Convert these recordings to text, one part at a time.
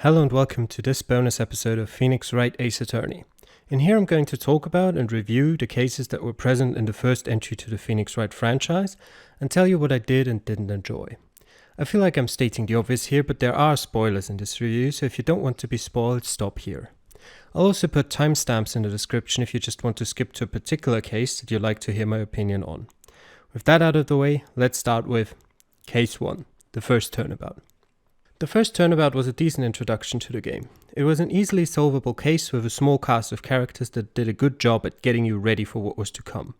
Hello and welcome to this bonus episode of Phoenix Wright Ace Attorney. In here I'm going to talk about and review the cases that were present in the first entry to the Phoenix Wright franchise and tell you what I did and didn't enjoy. I feel like I'm stating the obvious here, but there are spoilers in this review, so if you don't want to be spoiled, stop here. I'll also put timestamps in the description if you just want to skip to a particular case that you'd like to hear my opinion on. With that out of the way, let's start with Case 1, the first Turnabout. The first Turnabout was a decent introduction to the game. It was an easily solvable case with a small cast of characters that did a good job at getting you ready for what was to come.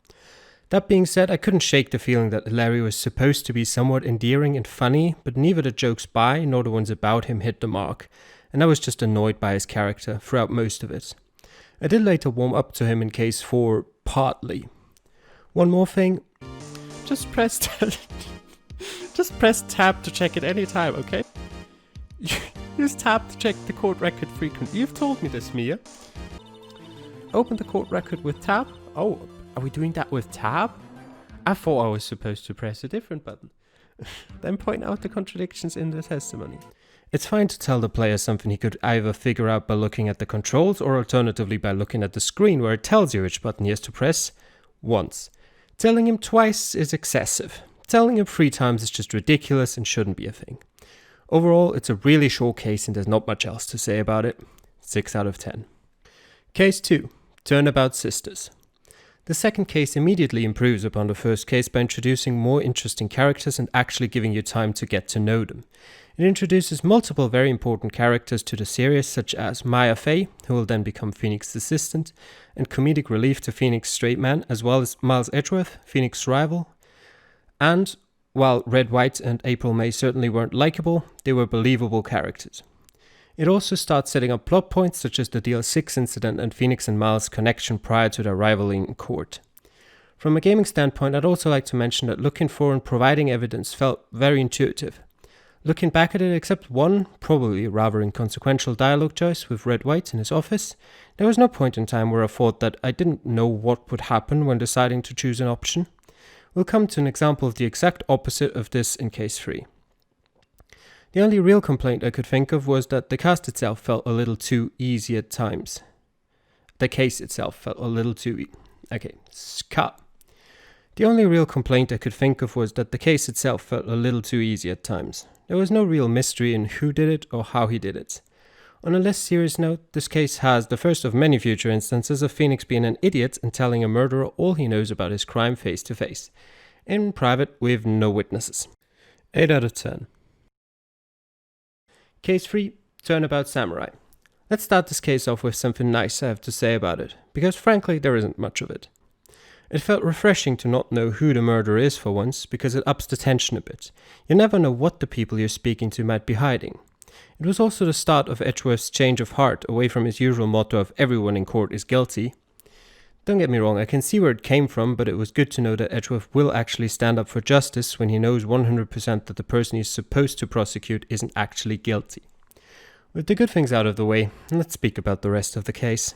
That being said, I couldn't shake the feeling that Larry was supposed to be somewhat endearing and funny, but neither the jokes by nor the ones about him hit the mark, and I was just annoyed by his character throughout most of it. I did later warm up to him in Case 4, partly. One more thing, just press tab to check it anytime, okay? Use tab to check the court record frequently. You've told me this, Mia. Open the court record with tab. Oh, are we doing that with tab? I thought I was supposed to press a different button. Then point out the contradictions in the testimony. It's fine to tell the player something he could either figure out by looking at the controls or alternatively by looking at the screen where it tells you which button he has to press once. Telling him twice is excessive. Telling him 3 times is just ridiculous and shouldn't be a thing. Overall, it's a really short case and there's not much else to say about it. 6 out of 10. Case 2. Turnabout Sisters. The second case immediately improves upon the first case by introducing more interesting characters and actually giving you time to get to know them. It introduces multiple very important characters to the series, such as Maya Fey, who will then become Phoenix's assistant, and comedic relief to Phoenix straight man, as well as Miles Edgeworth, Phoenix's rival. And while Red, White and April May certainly weren't likable, they were believable characters. It also starts setting up plot points such as the Deal 6 incident and Phoenix and Miles' connection prior to their rivaling in court. From a gaming standpoint, I'd also like to mention that looking for and providing evidence felt very intuitive. Looking back at it, except one, probably rather inconsequential dialogue choice with Red White in his office, there was no point in time where I thought that I didn't know what would happen when deciding to choose an option. We'll come to an example of the exact opposite of this in Case 3. The only real complaint I could think of was that the cast itself felt a little too easy at times. The case itself felt a little too cut. The only real complaint I could think of was that the case itself felt a little too easy at times. There was no real mystery in who did it or how he did it. On a less serious note, this case has the first of many future instances of Phoenix being an idiot and telling a murderer all he knows about his crime face to face, in private with no witnesses. 8 out of 10. Case 3, Turnabout Samurai. Let's start this case off with something nice I have to say about it, because frankly there isn't much of it. It felt refreshing to not know who the murderer is for once, because it ups the tension a bit. You never know what the people you're speaking to might be hiding. It was also the start of Edgeworth's change of heart away from his usual motto of everyone in court is guilty. Don't get me wrong, I can see where it came from, but it was good to know that Edgeworth will actually stand up for justice when he knows 100% that the person he's supposed to prosecute isn't actually guilty. With the good things out of the way, let's speak about the rest of the case.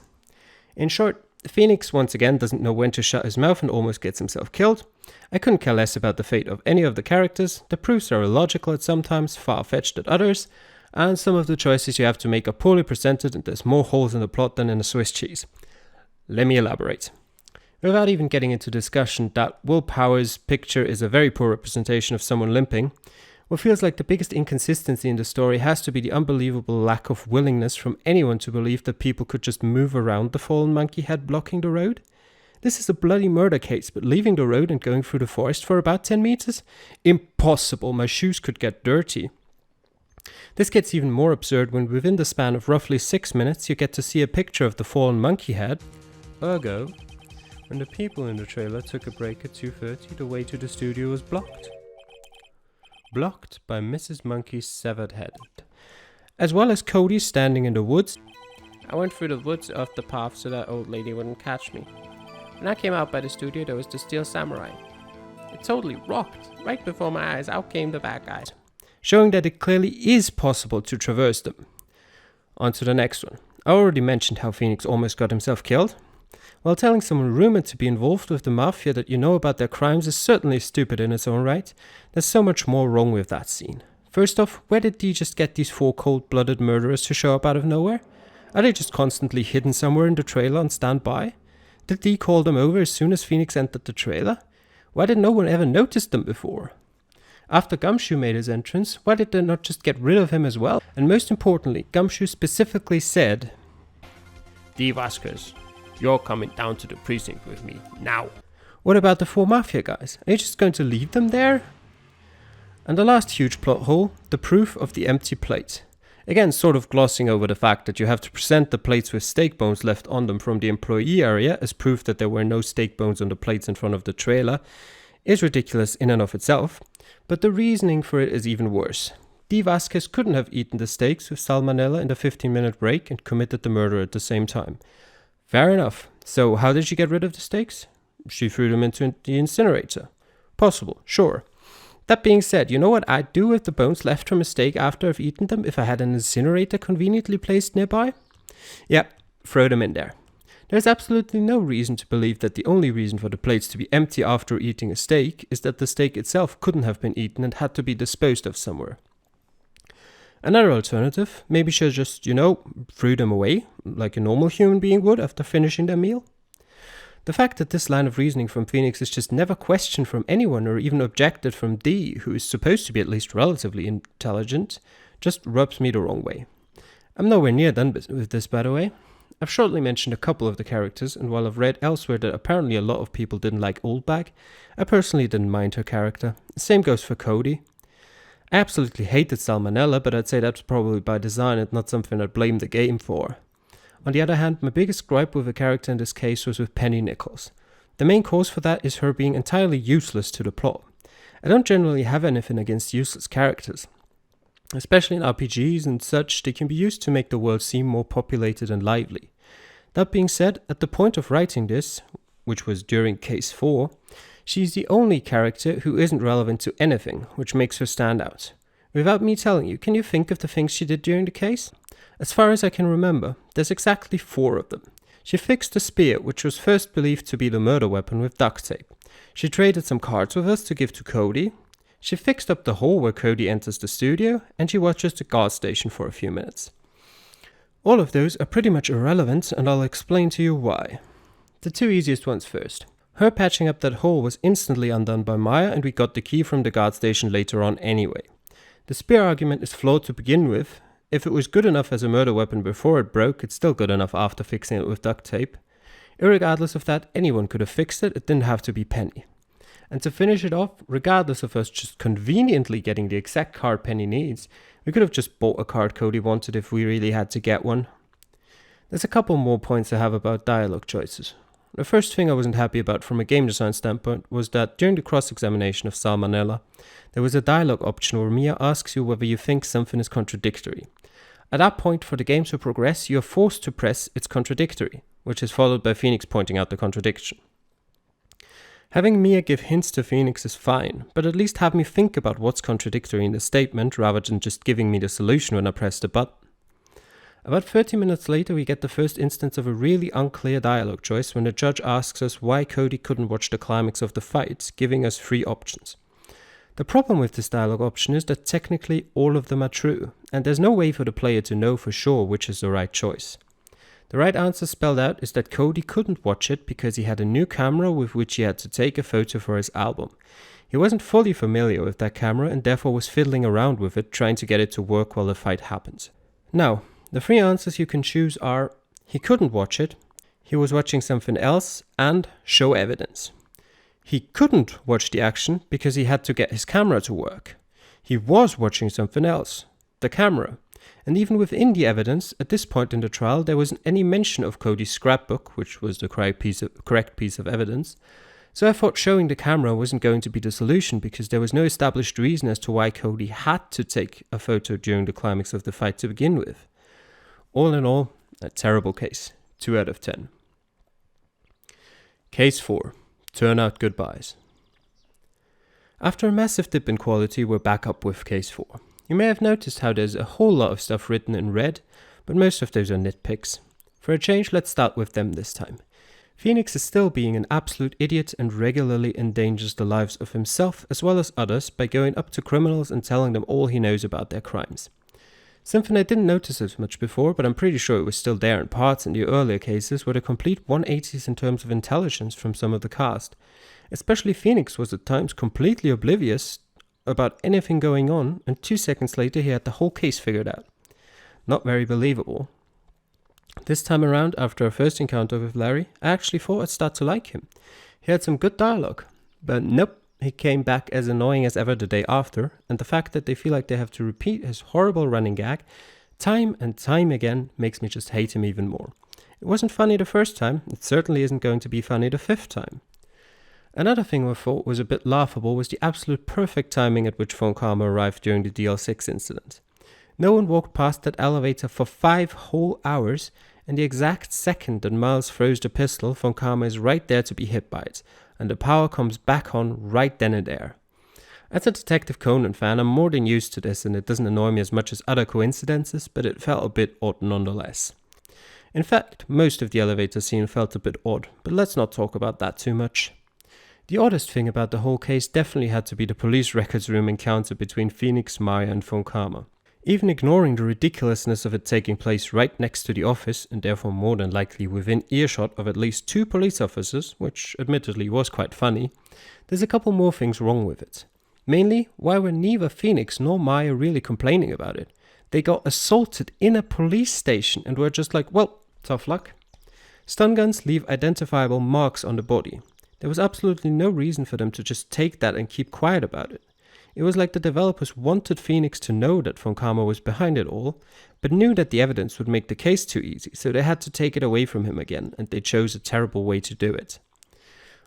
In short, Phoenix once again doesn't know when to shut his mouth and almost gets himself killed. I couldn't care less about the fate of any of the characters. The proofs are illogical at some times, far-fetched at others, and some of the choices you have to make are poorly presented and there's more holes in the plot than in a Swiss cheese. Let me elaborate. Without even getting into discussion that Will Power's picture is a very poor representation of someone limping, what feels like the biggest inconsistency in the story has to be the unbelievable lack of willingness from anyone to believe that people could just move around the fallen monkey head blocking the road. This is a bloody murder case, but leaving the road and going through the forest for about 10 meters? Impossible, my shoes could get dirty. This gets even more absurd when within the span of roughly 6 minutes you get to see a picture of the fallen monkey head. Ergo, when the people in the trailer took a break at 2:30, the way to the studio was blocked. Blocked by Mrs. Monkey's severed head. As well as Cody standing in the woods. I went through the woods off the path so that old lady wouldn't catch me. When I came out by the studio, there was the Steel Samurai. It totally rocked. Right before my eyes, out came the bad guys, showing that it clearly is possible to traverse them. On to the next one. I already mentioned how Phoenix almost got himself killed. While telling someone rumored to be involved with the mafia that you know about their crimes is certainly stupid in its own right, there's so much more wrong with that scene. First off, where did Dee just get these 4 cold-blooded murderers to show up out of nowhere? Are they just constantly hidden somewhere in the trailer on standby? Did Dee call them over as soon as Phoenix entered the trailer? Why did no one ever notice them before? After Gumshoe made his entrance, why did they not just get rid of him as well? And most importantly, Gumshoe specifically said, "Dee Vasquez, you're coming down to the precinct with me, now." What about the 4 Mafia guys? Are you just going to leave them there? And the last huge plot hole, the proof of the empty plate. Again, sort of glossing over the fact that you have to present the plates with steak bones left on them from the employee area as proof that there were no steak bones on the plates in front of the trailer is ridiculous in and of itself, but the reasoning for it is even worse. Dee Vasquez couldn't have eaten the steaks with salmonella in the 15-minute break and committed the murder at the same time. Fair enough. So how did she get rid of the steaks? She threw them into the incinerator. Possible, sure. That being said, you know what I'd do with the bones left from a steak after I've eaten them if I had an incinerator conveniently placed nearby? Yep, throw them in there. There's absolutely no reason to believe that the only reason for the plates to be empty after eating a steak is that the steak itself couldn't have been eaten and had to be disposed of somewhere. Another alternative, maybe she just, threw them away, like a normal human being would after finishing their meal. The fact that this line of reasoning from Phoenix is just never questioned from anyone or even objected from Dee, who is supposed to be at least relatively intelligent, just rubs me the wrong way. I'm nowhere near done with this, by the way. I've shortly mentioned a couple of the characters, and while I've read elsewhere that apparently a lot of people didn't like Oldbag, I personally didn't mind her character. The same goes for Cody. I absolutely hated Salmonella, but I'd say that's probably by design and not something I'd blame the game for. On the other hand, my biggest gripe with the character in this case was with Penny Nichols. The main cause for that is her being entirely useless to the plot. I don't generally have anything against useless characters. Especially in RPGs and such, they can be used to make the world seem more populated and lively. That being said, at the point of writing this, which was during Case 4, she's the only character who isn't relevant to anything, which makes her stand out. Without me telling you, can you think of the things she did during the case? As far as I can remember, there's exactly 4 of them. She fixed the spear, which was first believed to be the murder weapon, with duct tape. She traded some cards with us to give to Cody. She fixed up the hole where Cody enters the studio, and she watches the guard station for a few minutes. All of those are pretty much irrelevant, and I'll explain to you why. The 2 easiest ones first. Her patching up that hole was instantly undone by Maya, and we got the key from the guard station later on anyway. The spear argument is flawed to begin with. If it was good enough as a murder weapon before it broke, it's still good enough after fixing it with duct tape. Irregardless of that, anyone could have fixed it, it didn't have to be Penny. And to finish it off, regardless of us just conveniently getting the exact card Penny needs, we could have just bought a card Cody wanted if we really had to get one. There's a couple more points I have about dialogue choices. The first thing I wasn't happy about from a game design standpoint was that during the cross-examination of Salmonella, there was a dialogue option where Mia asks you whether you think something is contradictory. At that point, for the game to progress, you are forced to press "it's contradictory," which is followed by Phoenix pointing out the contradiction. Having Mia give hints to Phoenix is fine, but at least have me think about what's contradictory in the statement rather than just giving me the solution when I press the button. About 30 minutes later, we get the first instance of a really unclear dialogue choice when the judge asks us why Cody couldn't watch the climax of the fight, giving us 3 options. The problem with this dialogue option is that technically all of them are true, and there's no way for the player to know for sure which is the right choice. The right answer spelled out is that Cody couldn't watch it because he had a new camera with which he had to take a photo for his album. He wasn't fully familiar with that camera and therefore was fiddling around with it, trying to get it to work while the fight happens. Now, the 3 answers you can choose are: he couldn't watch it, he was watching something else, and show evidence. He couldn't watch the action because he had to get his camera to work. He was watching something else, the camera. And even within the evidence, at this point in the trial, there wasn't any mention of Cody's scrapbook, which was the correct piece of evidence. So I thought showing the camera wasn't going to be the solution because there was no established reason as to why Cody had to take a photo during the climax of the fight to begin with. All in all, a terrible case. 2 out of 10. Case 4. Turnout goodbyes. After a massive dip in quality, we're back up with Case 4. You may have noticed how there's a whole lot of stuff written in red, but most of those are nitpicks. For a change, let's start with them this time. Phoenix is still being an absolute idiot and regularly endangers the lives of himself as well as others by going up to criminals and telling them all he knows about their crimes. Something I didn't notice as much before, but I'm pretty sure it was still there in parts in the earlier cases, were the complete 180s in terms of intelligence from some of the cast. Especially Phoenix was at times completely oblivious about anything going on, and 2 seconds later he had the whole case figured out. Not very believable. This time around, after our first encounter with Larry, I actually thought I'd start to like him. He had some good dialogue, but nope, he came back as annoying as ever the day after, and the fact that they feel like they have to repeat his horrible running gag time and time again makes me just hate him even more. It wasn't funny the first time, it certainly isn't going to be funny the 5th time. Another thing I thought was a bit laughable was the absolute perfect timing at which Von Karma arrived during the DL6 incident. No one walked past that elevator for 5 whole hours, and the exact second that Miles throws the pistol, Von Karma is right there to be hit by it, and the power comes back on right then and there. As a Detective Conan fan, I'm more than used to this, and it doesn't annoy me as much as other coincidences, but it felt a bit odd nonetheless. In fact, most of the elevator scene felt a bit odd, but let's not talk about that too much. The oddest thing about the whole case definitely had to be the police records room encounter between Phoenix, Maya and Von Karma. Even ignoring the ridiculousness of it taking place right next to the office, and therefore more than likely within earshot of at least 2 police officers, which admittedly was quite funny, there's a couple more things wrong with it. Mainly, why were neither Phoenix nor Maya really complaining about it? They got assaulted in a police station and were just like, well, tough luck. Stun guns leave identifiable marks on the body. There was absolutely no reason for them to just take that and keep quiet about it. It was like the developers wanted Phoenix to know that Von Karma was behind it all, but knew that the evidence would make the case too easy, so they had to take it away from him again, and they chose a terrible way to do it.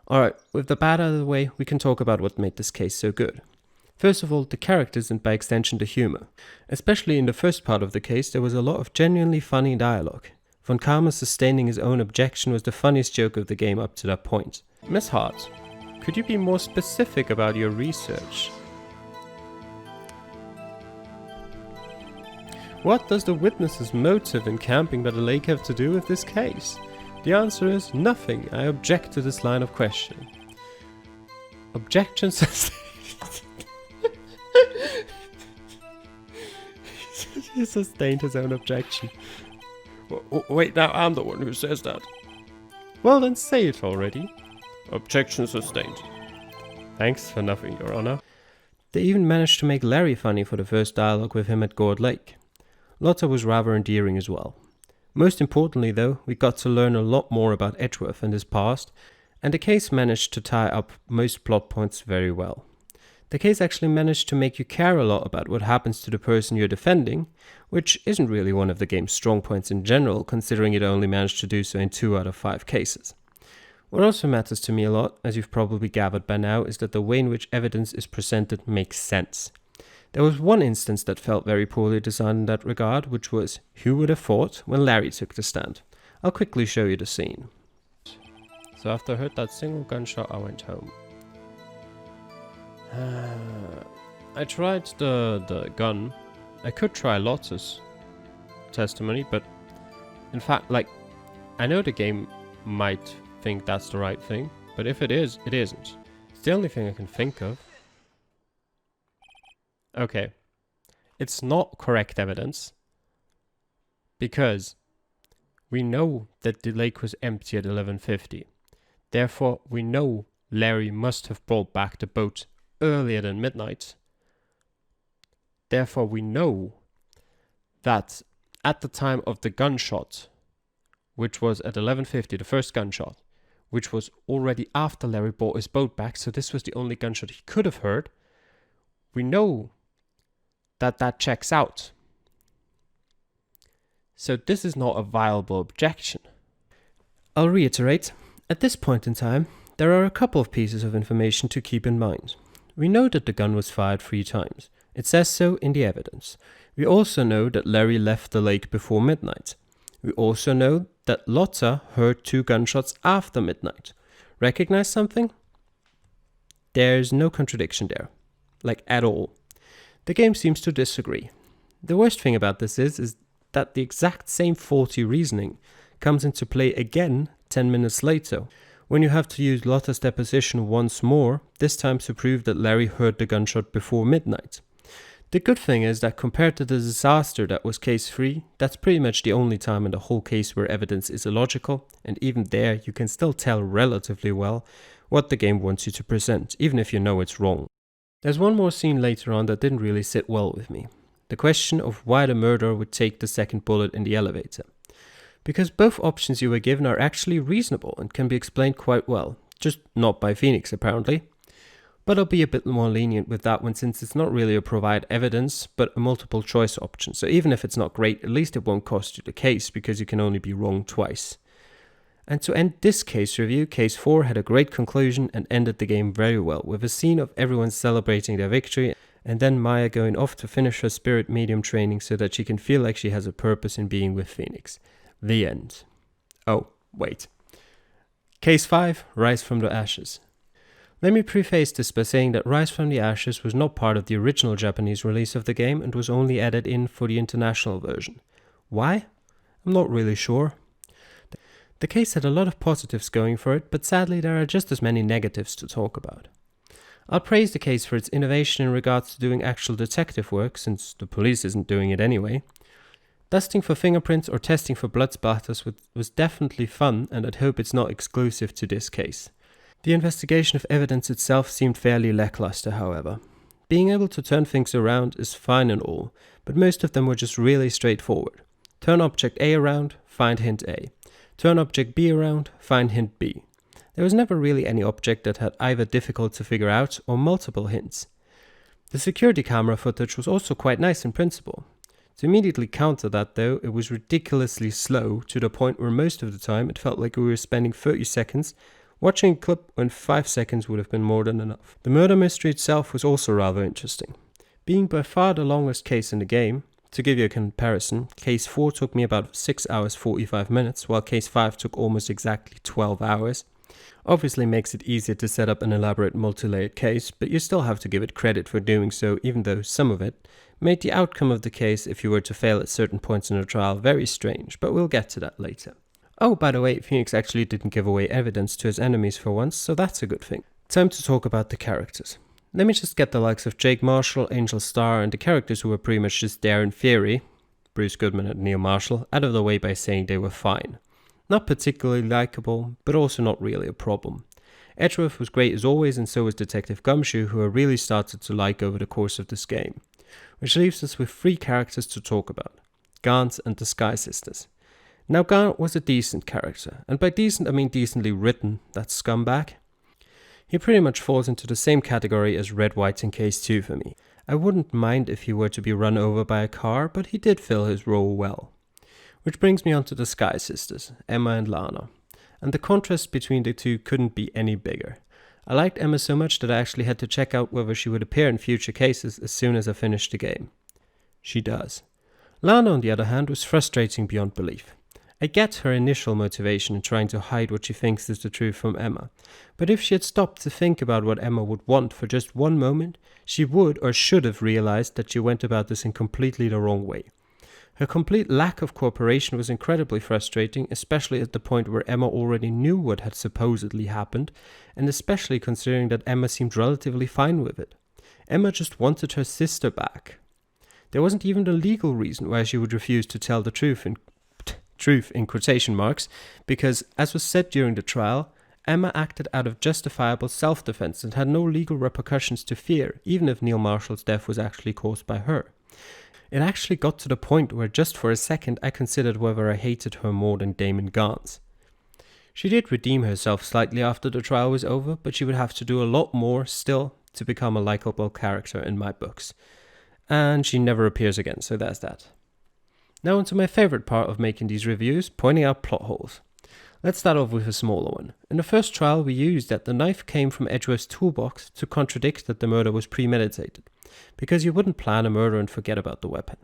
Alright, with the bad out of the way, we can talk about what made this case so good. First of all, the characters and by extension the humor. Especially in the first part of the case, there was a lot of genuinely funny dialogue. Von Karma sustaining his own objection was the funniest joke of the game up to that point. Miss Hart, could you be more specific about your research? What does the witness's motive in camping by the lake have to do with this case? The answer is nothing. I object to this line of questioning. Objection sustained. He sustained his own objection. Wait, now I'm the one who says that. Well then say it already. Objection sustained. Thanks for nothing, Your Honor. They even managed to make Larry funny for the first dialogue with him at Gourd Lake. Lotta was rather endearing as well. Most importantly though, we got to learn a lot more about Edgeworth and his past, and the case managed to tie up most plot points very well. The case actually managed to make you care a lot about what happens to the person you're defending, which isn't really one of the game's strong points in general, considering it only managed to do so in 2 out of 5 cases. What also matters to me a lot, as you've probably gathered by now, is that the way in which evidence is presented makes sense. There was one instance that felt very poorly designed in that regard, which was, who would have thought, when Larry took the stand. I'll quickly show you the scene. So after I heard that single gunshot, I went home. I tried the gun. I could try Lotta's testimony, but in fact, I know the game might think that's the right thing, but if it is, it isn't. It's the only thing I can think of. Okay, it's not correct evidence, because we know that the lake was empty at 11:50. Therefore, we know Larry must have brought back the boat earlier than midnight. Therefore, we know that at the time of the gunshot, which was at 11:50, the first gunshot, which was already after Larry brought his boat back, so this was the only gunshot he could have heard, we know that checks out. So this is not a viable objection. I'll reiterate, at this point in time, there are a couple of pieces of information to keep in mind. We know that the gun was fired 3 times. It says so in the evidence. We also know that Larry left the lake before midnight. We also know that Lotta heard 2 gunshots after midnight. Recognize something? There's no contradiction there. At all. The game seems to disagree. The worst thing about this is that the exact same faulty reasoning comes into play again 10 minutes later, when you have to use Lotta's deposition once more, this time to prove that Larry heard the gunshot before midnight. The good thing is that compared to the disaster that was case 3, that's pretty much the only time in the whole case where evidence is illogical, and even there you can still tell relatively well what the game wants you to present, even if you know it's wrong. There's one more scene later on that didn't really sit well with me. The question of why the murderer would take the second bullet in the elevator. Because both options you were given are actually reasonable and can be explained quite well, just not by Phoenix apparently. But I'll be a bit more lenient with that one since it's not really a provide evidence, but a multiple choice option. So even if it's not great, at least it won't cost you the case because you can only be wrong twice. And to end this case review, case 4 had a great conclusion and ended the game very well, with a scene of everyone celebrating their victory and then Maya going off to finish her spirit medium training so that she can feel like she has a purpose in being with Phoenix. The end. Oh, wait. Case 5, Rise from the Ashes. Let me preface this by saying that Rise from the Ashes was not part of the original Japanese release of the game and was only added in for the international version. Why? I'm not really sure. The case had a lot of positives going for it, but sadly there are just as many negatives to talk about. I'll praise the case for its innovation in regards to doing actual detective work, since the police isn't doing it anyway. Dusting for fingerprints or testing for blood splatters was definitely fun, and I'd hope it's not exclusive to this case. The investigation of evidence itself seemed fairly lackluster, however. Being able to turn things around is fine and all, but most of them were just really straightforward. Turn object A around, find hint A. Turn object B around, find hint B. There was never really any object that had either difficult to figure out or multiple hints. The security camera footage was also quite nice in principle. To immediately counter that though, it was ridiculously slow to the point where most of the time it felt like we were spending 30 seconds watching a clip when 5 seconds would have been more than enough. The murder mystery itself was also rather interesting. Being by far the longest case in the game, to give you a comparison, case 4 took me about 6 hours 45 minutes, while case 5 took almost exactly 12 hours. Obviously makes it easier to set up an elaborate multi-layered case, but you still have to give it credit for doing so, even though some of it made the outcome of the case, if you were to fail at certain points in the trial, very strange, but we'll get to that later. Oh, by the way, Phoenix actually didn't give away evidence to his enemies for once, so that's a good thing. Time to talk about the characters. Let me just get the likes of Jake Marshall, Angel Starr, and the characters who were pretty much just there in theory, Bruce Goodman and Neil Marshall, out of the way by saying they were fine. Not particularly likable, but also not really a problem. Edgeworth was great as always, and so was Detective Gumshoe, who I really started to like over the course of this game. Which leaves us with 3 characters to talk about, Gant and the Sky Sisters. Now Gant was a decent character, and by decent I mean decently written, that scumbag. He pretty much falls into the same category as Red White in case 2 for me. I wouldn't mind if he were to be run over by a car, but he did fill his role well. Which brings me on to the Sky Sisters, Emma and Lana. And the contrast between the two couldn't be any bigger. I liked Emma so much that I actually had to check out whether she would appear in future cases as soon as I finished the game. She does. Lana, on the other hand, was frustrating beyond belief. I get her initial motivation in trying to hide what she thinks is the truth from Emma, but if she had stopped to think about what Emma would want for just one moment, she would or should have realized that she went about this in completely the wrong way. Her complete lack of cooperation was incredibly frustrating, especially at the point where Emma already knew what had supposedly happened, and especially considering that Emma seemed relatively fine with it. Emma just wanted her sister back. There wasn't even a legal reason why she would refuse to tell the truth in quotation marks, because, as was said during the trial, Emma acted out of justifiable self-defense and had no legal repercussions to fear, even if Neil Marshall's death was actually caused by her. It actually got to the point where just for a second I considered whether I hated her more than Damon Gans. She did redeem herself slightly after the trial was over, but she would have to do a lot more still to become a likable character in my books. And she never appears again, so there's that. Now onto my favorite part of making these reviews, pointing out plot holes. Let's start off with a smaller one. In the first trial we used that the knife came from Edgeworth's toolbox to contradict that the murder was premeditated, because you wouldn't plan a murder and forget about the weapon.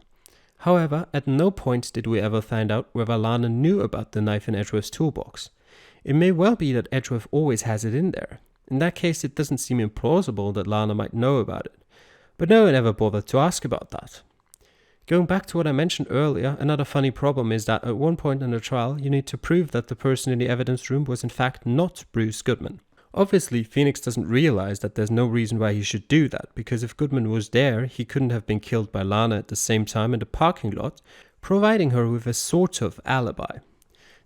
However, at no point did we ever find out whether Lana knew about the knife in Edgeworth's toolbox. It may well be that Edgeworth always has it in there. In that case it doesn't seem implausible that Lana might know about it, but no one ever bothered to ask about that. Going back to what I mentioned earlier, another funny problem is that at one point in the trial, you need to prove that the person in the evidence room was in fact not Bruce Goodman. Obviously, Phoenix doesn't realize that there's no reason why he should do that, because if Goodman was there, he couldn't have been killed by Lana at the same time in the parking lot, providing her with a sort of alibi.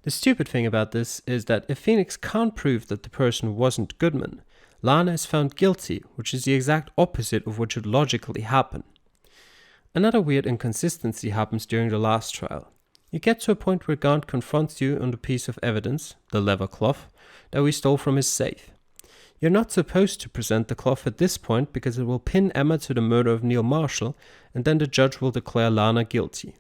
The stupid thing about this is that if Phoenix can't prove that the person wasn't Goodman, Lana is found guilty, which is the exact opposite of what should logically happen. Another weird inconsistency happens during the last trial. You get to a point where Gaunt confronts you on the piece of evidence, the leather cloth, that we stole from his safe. You're not supposed to present the cloth at this point because it will pin Emma to the murder of Neil Marshall, and then the judge will declare Lana guilty.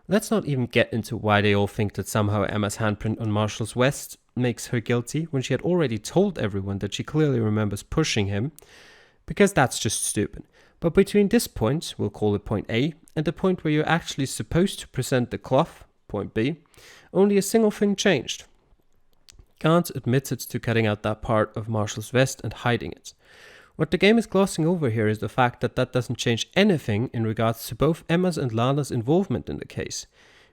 Let's not even get into why they all think that somehow Emma's handprint on Marshall's vest makes her guilty when she had already told everyone that she clearly remembers pushing him, because that's just stupid. But between this point, we'll call it point A, and the point where you're actually supposed to present the cloth, point B, only a single thing changed. Gaunt admitted to cutting out that part of Marshall's vest and hiding it. What the game is glossing over here is the fact that that doesn't change anything in regards to both Emma's and Lana's involvement in the case.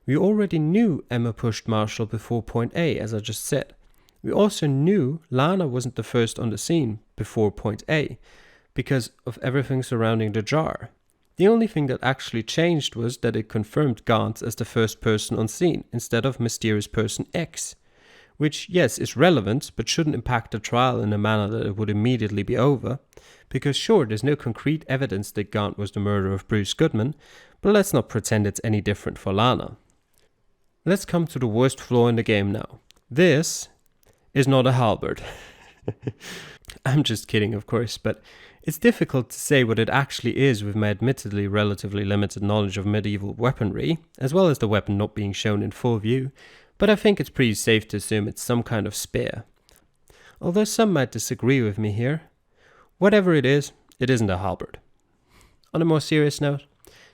We already knew Emma pushed Marshall before point A, as I just said. We also knew Lana wasn't the first on the scene before point A, because of everything surrounding the jar. The only thing that actually changed was that it confirmed Gaunt as the first person on scene, instead of mysterious person X. Which, yes, is relevant, but shouldn't impact the trial in a manner that it would immediately be over. Because sure, there's no concrete evidence that Gaunt was the murderer of Bruce Goodman, but let's not pretend it's any different for Lana. Let's come to the worst flaw in the game now. This is not a halberd. I'm just kidding, of course, but it's difficult to say what it actually is with my admittedly relatively limited knowledge of medieval weaponry, as well as the weapon not being shown in full view, but I think it's pretty safe to assume it's some kind of spear. Although some might disagree with me here, whatever it isn't a halberd. On a more serious note,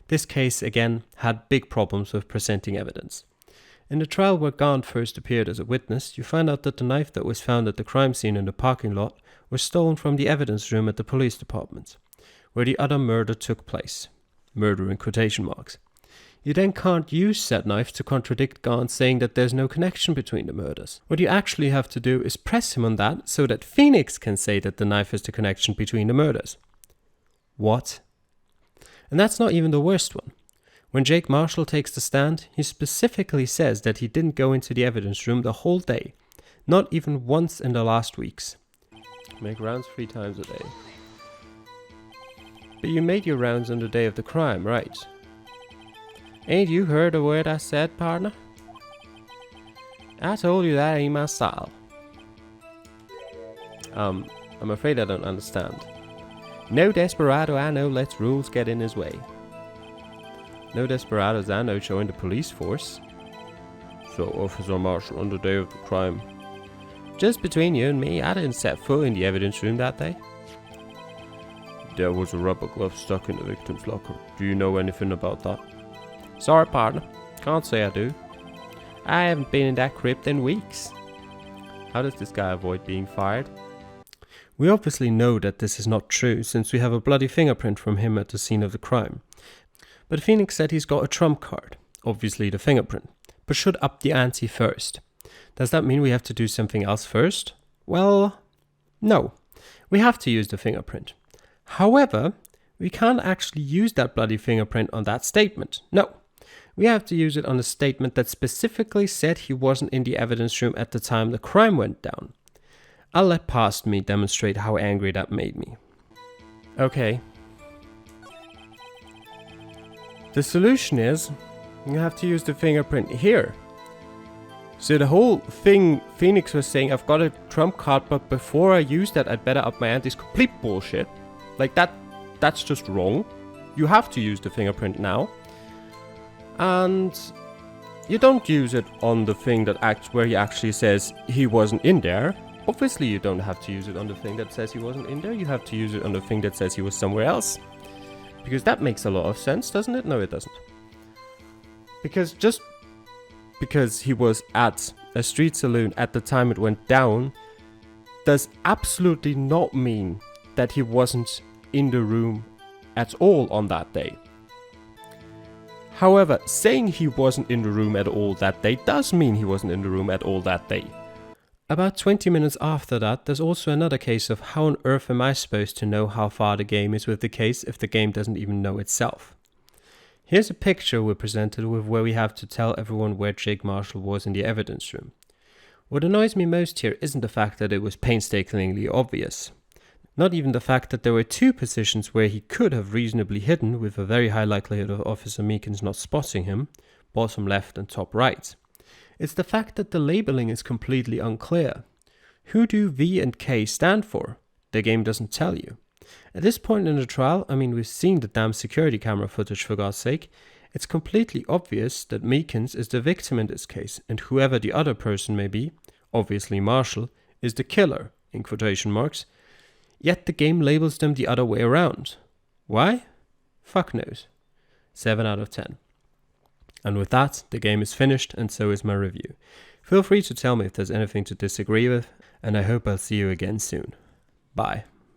this case again had big problems with presenting evidence. In the trial where Gaunt first appeared as a witness, you find out that the knife that was found at the crime scene in the parking lot was stolen from the evidence room at the police department, where the other murder took place. Murder in quotation marks. You then can't use said knife to contradict Gaunt saying that there's no connection between the murders. What you actually have to do is press him on that so that Phoenix can say that the knife is the connection between the murders. What? And that's not even the worst one. When Jake Marshall takes the stand, he specifically says that he didn't go into the evidence room the whole day, not even once in the last weeks. Make rounds 3 times a day. But you made your rounds on the day of the crime, right? Ain't you heard a word I said, partner? I told you that ain't my style. I'm afraid I don't understand. No desperado I know lets rules get in his way. No desperados I know joined the police force. So, Officer Marshall, on the day of the crime. Just between you and me, I didn't set foot in the evidence room that day. There was a rubber glove stuck in the victim's locker. Do you know anything about that? Sorry, partner. Can't say I do. I haven't been in that crypt in weeks. How does this guy avoid being fired? We obviously know that this is not true, since we have a bloody fingerprint from him at the scene of the crime. But Phoenix said he's got a trump card, obviously the fingerprint, but should up the ante first. Does that mean we have to do something else first? Well, no. We have to use the fingerprint. However, we can't actually use that bloody fingerprint on that statement. No. We have to use it on a statement that specifically said he wasn't in the evidence room at the time the crime went down. I'll let past me demonstrate how angry that made me. Okay. The solution is, you have to use the fingerprint here. So the whole thing Phoenix was saying, I've got a trump card, but before I use that, I'd better up my ante, is complete bullshit. Like that's just wrong. You have to use the fingerprint now. And you don't use it on the thing where he actually says he wasn't in there. Obviously you don't have to use it on the thing that says he wasn't in there. You have to use it on the thing that says he was somewhere else. Because that makes a lot of sense, doesn't it? No, it doesn't. Because just because he was at a street saloon at the time it went down does absolutely not mean that he wasn't in the room at all on that day. However, saying he wasn't in the room at all that day does mean he wasn't in the room at all that day. About 20 minutes after that, there's also another case of how on earth am I supposed to know how far the game is with the case if the game doesn't even know itself. Here's a picture we're presented with where we have to tell everyone where Jake Marshall was in the evidence room. What annoys me most here isn't the fact that it was painstakingly obvious. Not even the fact that there were two positions where he could have reasonably hidden with a very high likelihood of Officer Meekins not spotting him, bottom left and top right. It's the fact that the labeling is completely unclear. Who do V and K stand for? The game doesn't tell you. At this point in the trial, we've seen the damn security camera footage for God's sake, it's completely obvious that Meekins is the victim in this case, and whoever the other person may be, obviously Marshall, is the killer, in quotation marks, yet the game labels them the other way around. Why? Fuck knows. 7 out of 10. And with that, the game is finished, and so is my review. Feel free to tell me if there's anything to disagree with, and I hope I'll see you again soon. Bye.